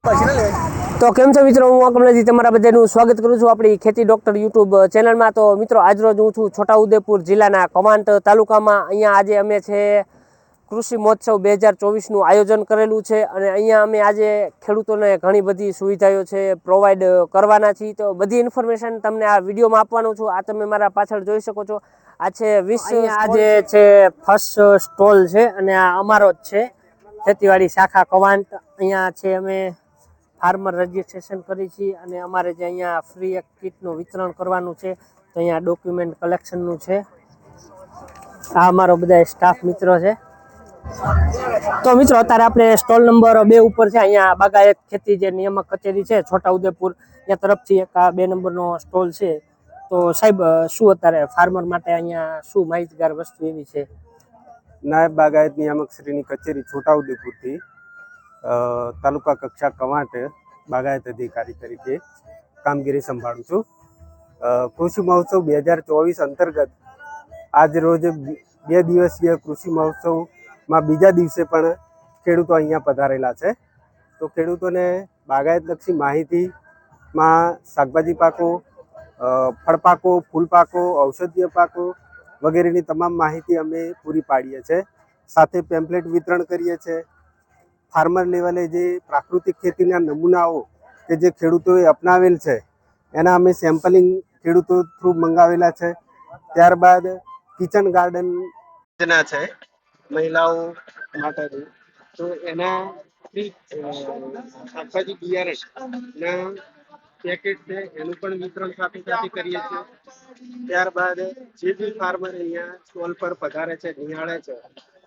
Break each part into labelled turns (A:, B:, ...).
A: તો કેમ છો મિત્રો, હું કમલેશજી તમારા બધાનું સ્વાગત કરું છું આપણી ખેતી ડોક્ટર યુટ્યુબ ચેનલમાં। તો મિત્રો આજરોજ હું છું છોટાઉદેપુર જિલ્લાના કવાંટ તાલુકામાં। અહીંયા આજે અમે છે કૃષિ મહોત્સવ 2024નું આયોજન કરેલું છે અને અહીંયા અમે આજે ખેડૂતોને ઘણી બધી સુવિધાઓ છે પ્રોવાઈડ કરવાના છીએ। તો બધી ઇન્ફોર્મેશન તમને આ વિડીયોમાં આપવાનું છું। આ તમે મારા પાછળ જોઈ શકો છો, આ છે 20 આજે છે ફર્સ્ટ સ્ટોલ છે અને આ અમારો જ છે ખેતીવાડી શાખા કવાંટ। અહીંયા છે અમે ફાર્મર રજીસ્ટ્રેશન કરી છીએ અને અમારે જે અહીંયા ફ્રી એક કીટનું વિતરણ કરવાનું છે। તો અહીંયા ડોક્યુમેન્ટ કલેક્શનનું છે। આ અમારો બધા સ્ટાફ મિત્રો છે। તો મિત્રો અત્યારે આપણે સ્ટોલ નંબર 2 ઉપર છે। અહીંયા બાગાયત ખેતી જે નિયામક કચેરી છે છોટાઉદેપુર, ત્યાં તરફથી એક આ 2 નંબરનો સ્ટોલ છે। તો સાહેબ, શું અત્યારે ફાર્મર માટે અહીંયા શું માહિતગાર વસ્તુ એવી છે?
B: નાયબ બાગાયત નિયામક શ્રીની કચેરી છોટાઉદેપુરથી તાલુકા કક્ષા કવાંટ બાગાયત અધિકારી તરીકે કામગીરી સંભાળું છું। કૃષિ મહોત્સવ 2024 અંતર્ગત આજ રોજ 2 દિવસીય કૃષિ મહોત્સવમાં બીજા દિવસે પણ ખેડૂતો અહીંયા પધારેલા છે। તો ખેડૂતોને બાગાયતલક્ષી માહિતીમાં શાકભાજી પાકો, ફળ પાકો, ફૂલ પાકો, ઔષધીય પાકો વગેરેની તમામ માહિતી અમે પૂરી પાડીએ છીએ। સાથે પેમ્પલેટ વિતરણ કરીએ છીએ। ફાર્મર લેવલે જે પ્રાકૃતિક ખેતીના નમૂનાઓ કે જે ખેડૂતોએ અપનાવેલ છે એના અમે સેમ્પલિંગ ખેડૂતો થ્રુ મંગાવેલા છે। ત્યારબાદ કિચન ગાર્ડન યોજના છે મહિલાઓ માટેની, તો એના શાકભાજી બિયારણના પેકેટ છે એનું પણ વિતરણ સાથે સાથે કરીએ છીએ। ત્યારબાદ જે બી ફાર્મર અહીંયા સ્ટોલ પર પધારે છે, નિહાળે છે,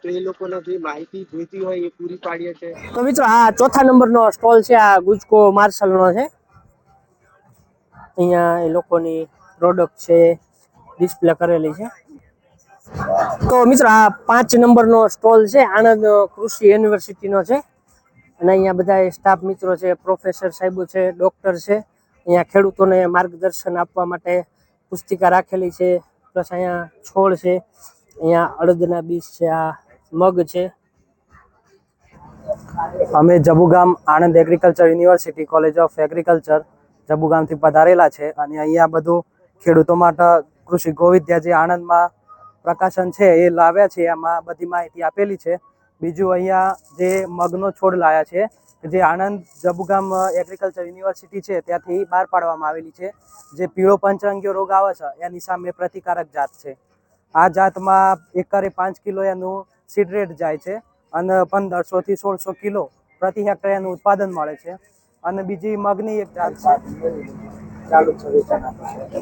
B: તો એ લોકોને જે માહિતી જોઈતી હોય એ પૂરી પાડીએ છીએ।
A: તો મિત્રો આ ચોથા નંબરનો સ્ટોલ છે, આ ગુજકો માર્શલનો છે। અહીંયા એ લોકોની પ્રોડક્ટ છે ડિસ્પ્લે કરેલી છે। તો મિત્રો આ 5 નંબરનો સ્ટોલ છે આણંદ કૃષિ યુનિવર્સિટીનો છે અને અહીંયા બધા સ્ટાફ મિત્રો છે, પ્રોફેસર સાહેબો છે, ડોક્ટર છે। અહીંયા ખેડૂતોને માર્ગદર્શન આપવા માટે પુસ્તિકા રાખેલી છે, પ્લસ અહીંયા છોડ છે, અહીંયા અડદના બીજ છે, આ મગ છે।
C: અમે Jabugam Anand agriculture university college of agriculture જબુગામથી પધારેલા છે અને અહીંયા બધું ખેડૂતો માટે કૃષિ ગોવિધ્યા જે આણંદમાં પ્રકાશન છે એ લાવ્યા છે, એમાં બધી માહિતી આપેલી છે। બીજું અહીંયા જે મગનો છોડ લાયા છે જે આણંદ જબુગામ એગ્રીકલ્ચર યુનિવર્સિટી છે ત્યાંથી બહાર પાડવામાં આવેલી છે। જે પીળો પંચરંગીયો રોગ આવે છે એની સામે પ્રતિકારક જાત છે। આ જાતમાં એકરે 5 કિલો એનું સીડ રેટ જાય છે અને 1500 થી 1600 કિલો પ્રતિ હેક્ટર એનું ઉત્પાદન મળે છે। અને બીજી મગની એક જાત છે ચાલુ છે વેચાણ આપે છે।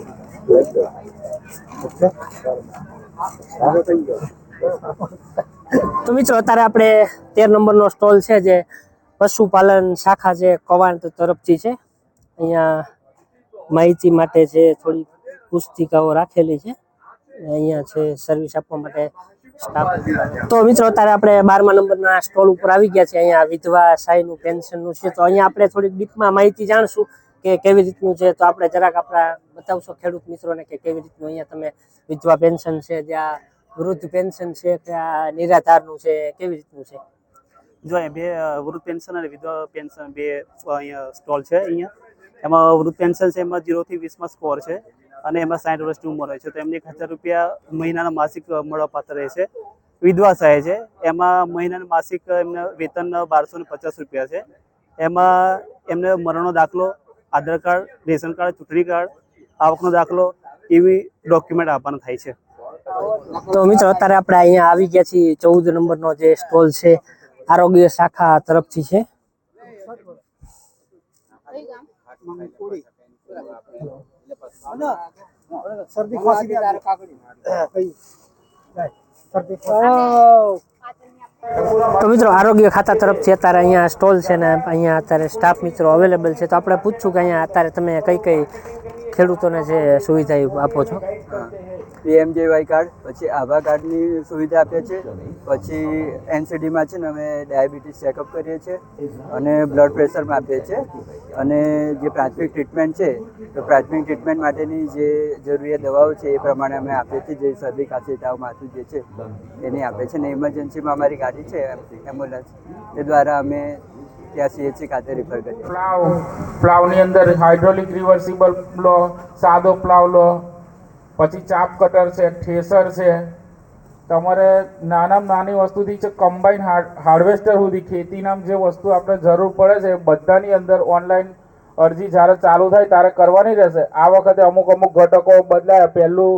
A: તો મિત્રો અત્યારે આપણે 13 નંબરનો સ્ટોલ છે જે પશુપાલન શાખા છે કવાંટ તરફથી છે। અહીંયા માહિતી માટે છે થોડી પુસ્તિકાઓ રાખેલી છે, અહીંયા છે સર્વિસ આપવા માટે સ્ટાફ। તો મિત્રો અત્યારે આપણે 12મા નંબરના સ્ટોલ ઉપર આવી ગયા છે। અહીંયા વિધવા સહાયનું પેન્શનનું છે। તો અહીંયા આપણે થોડીક ડીપમાં માહિતી જાણશું કે કેવી રીતનું છે। તો આપણે જરાક આપણા બતાવશો ખેડૂત મિત્રોને કે કેવી રીતનું અહીંયા તમે વિધવા પેન્શન છે, જ્યાં વૃદ્ધ પેન્શન છે, કે આ નિરાધારનું છે, કેવી રીતનું છે?
C: જો અહીંયા 2 વૃદ્ધ પેન્શન અને વિધવા પેન્શન 2 અહીંયા સ્ટોલ છે। અહીંયા એમાં વૃદ્ધ પેન્શન છે એમાં 0 થી 20માં સ્કોર છે અને એમાં 60 વર્ષની ઉંમર હોય છે, તો એમને 1000 રૂપિયા મહિનાના માસિક મળવાપાત્ર રહેશે। વિધવા સહાય છે એમાં મહિનાના માસિક એમને વેતન 1250 રૂપિયા છે। એમાં એમને મરણનો દાખલો, આધાર કાર્ડ, રેશન કાર્ડ, ચૂંટણી કાર્ડ, આવકનો દાખલો એવી ડોક્યુમેન્ટ આપવાના થાય છે।
A: તો મિત્રો અત્યારે આપણે અહીંયા આવી ગયા છીએ 14 નંબરનો જે સ્ટોલ છે આરોગ્ય શાખા તરફથી છે। તો મિત્રો આરોગ્ય ખાતા તરફથી અત્યારે અહીંયા સ્ટોલ છે ને અહીંયા અત્યારે સ્ટાફ મિત્રો અવેલેબલ છે। તો આપણે પૂછશું કે અહીંયા અત્યારે તમે કઈ કઈ ખેડૂતોને જે સુવિધા આપો છો?
D: પીએમજેવાય કાર્ડ, પછી આભા કાર્ડની સુવિધા આપીએ છીએ, પછી એનસીડીમાં છે ને અમે ડાયાબિટીસ ચેકઅપ કરીએ છીએ અને બ્લડ પ્રેશરમાં આપીએ છીએ। અને જે પ્રાથમિક ટ્રીટમેન્ટ છે તો પ્રાથમિક ટ્રીટમેન્ટ માટેની જે જરૂરિયાત દવાઓ છે એ પ્રમાણે અમે આપીએ છીએ। જે શરદી ખાંસી તાવ માથું જે છે એની આપીએ છીએ। અને ઇમરજન્સીમાં અમારી ગાડી છે એમ્બ્યુલન્સ, એ દ્વારા અમે ત્યાં CHC ખાતે રિફર કરીએ.
E: પ્લાવની અંદર હાઇડ્રોલિક રિવર્સિબલ લો, સાદો પ્લાવ લો, પછી ચાપ કટર છે, ઠેસર છે. તમારે નાનામાં નાની વસ્તુથી છે કમ્બાઈન હાર્વેસ્ટર સુધી ખેતીના જે વસ્તુ આપણે જરૂર પડે છે એ બધાની અંદર ઓનલાઈન અરજી જ્યારે ચાલુ થાય ત્યારે કરવાની રહેશે. આ વખતે અમુક ઘટકો બદલાયા. પહેલું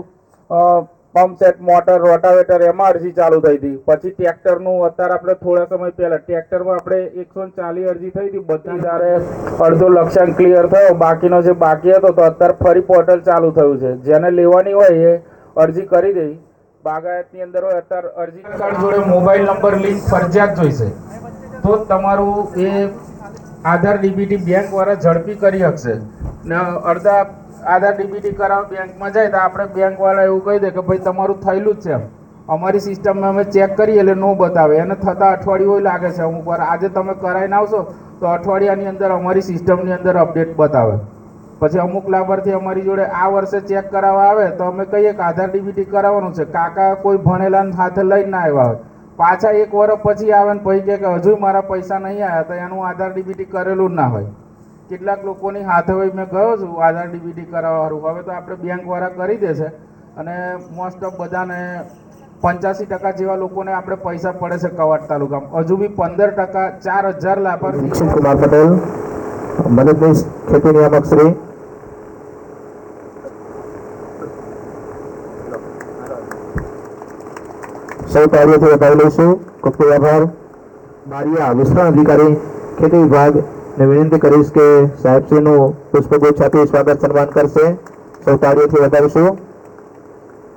E: પંપ સેટ, મોટર, રોટાવેટર એમાં અરજી ચાલુ થઈ હતી. પછી ટ્રેક્ટરનું અત્યારે આપણે થોડા સમય પહેલા ટ્રેક્ટરમાં આપણે 140 અરજી થઈ હતી. બધી જ્યારે અડધો લક્ષ્યાંક ક્લિયર થયો, બાકીનો જે બાકી હતો તો અત્યારે ફરી પોર્ટલ ચાલુ થયું છે. જેને લેવાની હોય એ અરજી કરી દે. બાગાયતની અંદર હોય અત્યારે અરજી કાર્ડ જોડે મોબાઈલ નંબર લિંક ફરજિયાત જોઈશે, તો તમારું એ આધાર ડીબીટી બેંક વાળા ઝડપી કરી શકશે. ને અડધા આધાર ડીબીટી કરાવવા બેંકમાં જાય તો આપણે બેંક વાળા એવું કહી દે કે ભાઈ તમારું થયેલું જ છે. અમારી સિસ્ટમમાં અમે ચેક કરીએ એટલે નો બતાવે. એને થતાં અઠવાડિયું લાગે છે. અમુક વાર આજે તમે કરાવીને આવશો તો અઠવાડિયાની અંદર અમારી સિસ્ટમની અંદર અપડેટ બતાવે. પછી અમુક લાભાર્થી અમારી જોડે આ વર્ષે ચેક કરાવવા આવે તો અમે કહીએ કે આધાર ડીબીટી કરાવવાનું છે. કાકા કોઈ ભણેલા સાથે લઈને ના આવ્યા હોય, પાછા 1 વર્ષ પછી આવે ને પછી કહે કે હજુ મારા પૈસા નહીં આવ્યા, તો એનું આધાર ડીબીટી કરેલું જ ના હોય. કેટલાક લોકોની હાથે હોય મેં ગયો છું આધાર ડીબીટી કરાવવાનું. હવે તો આપણે બેંકવાળા કરી દેશે અને મોસ્ટ ઓફ બધાને 85% જેવા લોકોને આપણે પૈસા પડે છે કવાંટ તાલુકામાં. હજુ બી 15% 4000 લાભાર્થી.
F: દીક્ષિત કુમાર પટેલ, મદદનીશ ખેતી નિયામક શ્રી. સૌ કાર્યથી વધાવી લઈશું. ખૂબ ખૂબ આભાર. બારિયા વિસ્તરણ અધિકારી ખેતી વિભાગ ને વિનંતી કરીશ કે સાહેબશ્રીનું પુષ્પગુચ્છ આપી સ્વાગત સન્માન કરશે. સૌ કાર્યથી વધાવીશું.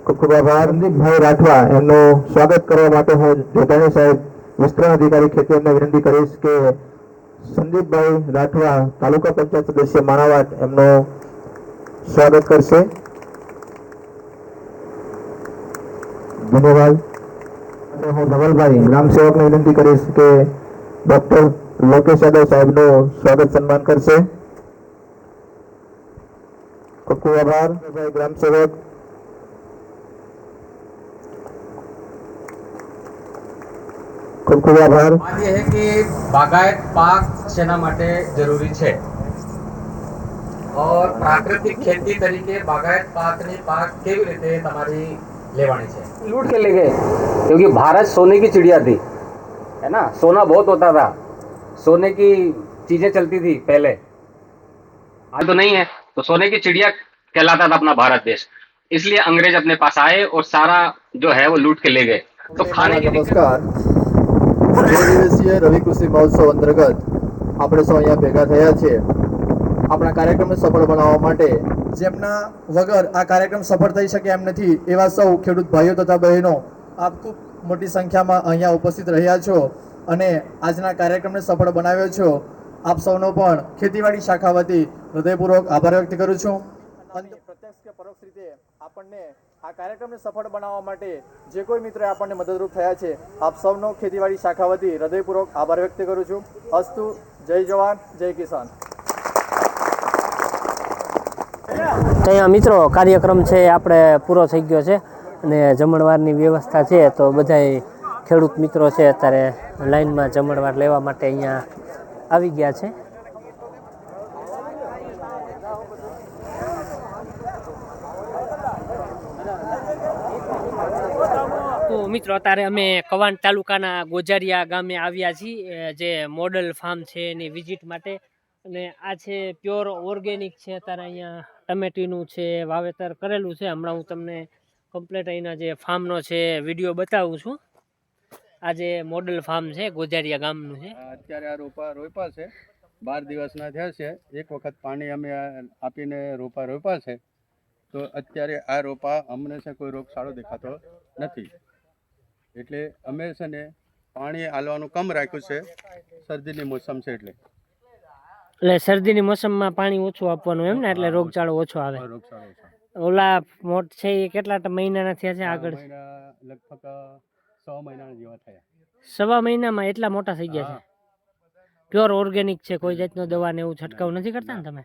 F: ખૂબ ખૂબ આભાર. સંદીપભાઈ રાઠવા એમનું સ્વાગત કરવા માટે હું જોધાણી સાહેબ વિસ્તરણ અધિકારી ખેતી એમને વિનંતી કરીશ કે સંદીપભાઈ રાઠવા તાલુકા પંચાયત સદસ્ય માણાવાટ એમનું સ્વાગત કરશે. ધન્યવાદ. હું ધવલભાઈ ગ્રામ સેવકને વિનંતી કરીશ કે ડોક્ટર લોકેશ યાદવ સાહેબનું સ્વાગત સન્માન કરશે. ખૂબ ખૂબ આભાર ગ્રામ સેવક. ખૂબ ખૂબ આભાર.
A: बात यह है कि बागायत पाक सेना માટે જરૂરી છે और प्राकृतिक खेती तरीके बागायत पाकની पाक કેવી રીતે તમારી लेवानी है?
G: लूट के ले गए क्योंकि भारत सोने की चिड़िया थी, है ना. सोना बहुत होता था, सोने की चीजें चलती थी पहले. आज तो नहीं है, तो सोने की चिड़िया कहलाता था अपना भारत देश. इसलिए अंग्रेज अपने पास आए और सारा जो है वो लूट के ले गए. तो खाने की
H: નમસ્કાર. 2 દિવસીય રવિ કૃષિ મહોત્સવ અંતર્ગત આપણે સૌ અહીંયા ભેગા થયા છીએ આપણા કાર્યક્રમને સફળ બનાવવા માટે. જેમના વગર આ કાર્યક્રમ સફળ થઈ શકે એમ નથી એવા સૌ ખેડૂત ભાઈઓ તથા બહેનો આપ ખૂબ મોટી સંખ્યામાં અહીંયા ઉપસ્થિત રહ્યા છો અને આજના કાર્યક્રમને સફળ બનાવ્યો છો. આપ સૌનો પણ ખેતીવાડી શાખા વતી હૃદયપૂર્વક આભાર વ્યક્ત કરું છું. પ્રત્યક્ષ કે પરોક્ષ રીતે આપણને આ કાર્યક્રમને સફળ બનાવવા માટે જે કોઈ મિત્રોએ આપણને મદદરૂપ થયા છે આપ સૌનો ખેતીવાડી શાખા વતી હૃદયપૂર્વક આભાર વ્યક્ત કરું છું. અસ્તુ. જય જવાન, જય કિસાન.
A: અહીંયા મિત્રો કાર્યક્રમ છે આપણે પૂરો થઈ ગયો છે અને જમણવારની વ્યવસ્થા છે. તો બધાય ખેડૂત મિત્રો છે અત્યારે લાઈનમાં જમણવાર લેવા માટે અહીંયા આવી ગયા છે. તો મિત્રો અત્યારે અમે કવાંટ તાલુકાના ગોજારિયા ગામે આવ્યા છીએ, જે મોડલ ફાર્મ છે એની વિઝિટ માટે. અને આ છે પ્યોર ઓર્ગેનિક છે. અત્યારે અહીંયા ટમેટીનું છે વાવેતર કરેલું છે. હમણાં હું તમને કમ્પ્લેટ અહીંના જે ફાર્મનો છે વિડીયો બતાવું છું. આ જે મોડલ ફાર્મ છે ગોજારિયા ગામનું છે.
I: અત્યારે આ રોપા છે 12 દિવસના થયા છે. એક વખત પાણી અમે આપીને રોપા છે. તો અત્યારે આ રોપા અમને છે કોઈ રોગચાળો દેખાતો નથી. એટલે અમે છે ને પાણી આલવાનું કમ રાખ્યું છે. શરદીની મોસમ છે એટલે
A: શરદીની મોસમમાં પાણી ઓછું આપવાનું એમ ને, એટલે રોગચાળો ઓછો આવે.
I: રોગચાળો છે.
A: ઓલા મોટ છે એ કેટલા મહિનાના થયા છે આગળ?
I: લગભગ 6 મહિનાના જેવા થયા.
A: 6 મહિનામાં એટલા મોટા થઈ ગયા છે. પ્યોર ઓર્ગેનિક છે, કોઈ જાતનો દવા ને એવું છંટકાવ નથી કરતા ને તમે?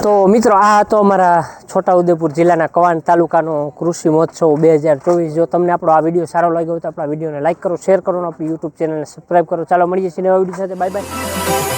A: તો મિત્રો આ હતો અમારા છોટાઉદેપુર જિલ્લાના કવાંટ તાલુકાનો કૃષિ મહોત્સવ 2024. જો તમને આપણો આ વિડીયો સારો લાગ્યો હોય તો આપણા વિડીયોને લાઇક કરો, શેર કરો અને આપણી યુટ્યુબ ચેનલને સબસ્ક્રાઈબ કરો. ચાલો મળીએ છીએ નવા વિડીયો સાથે. Bye bye.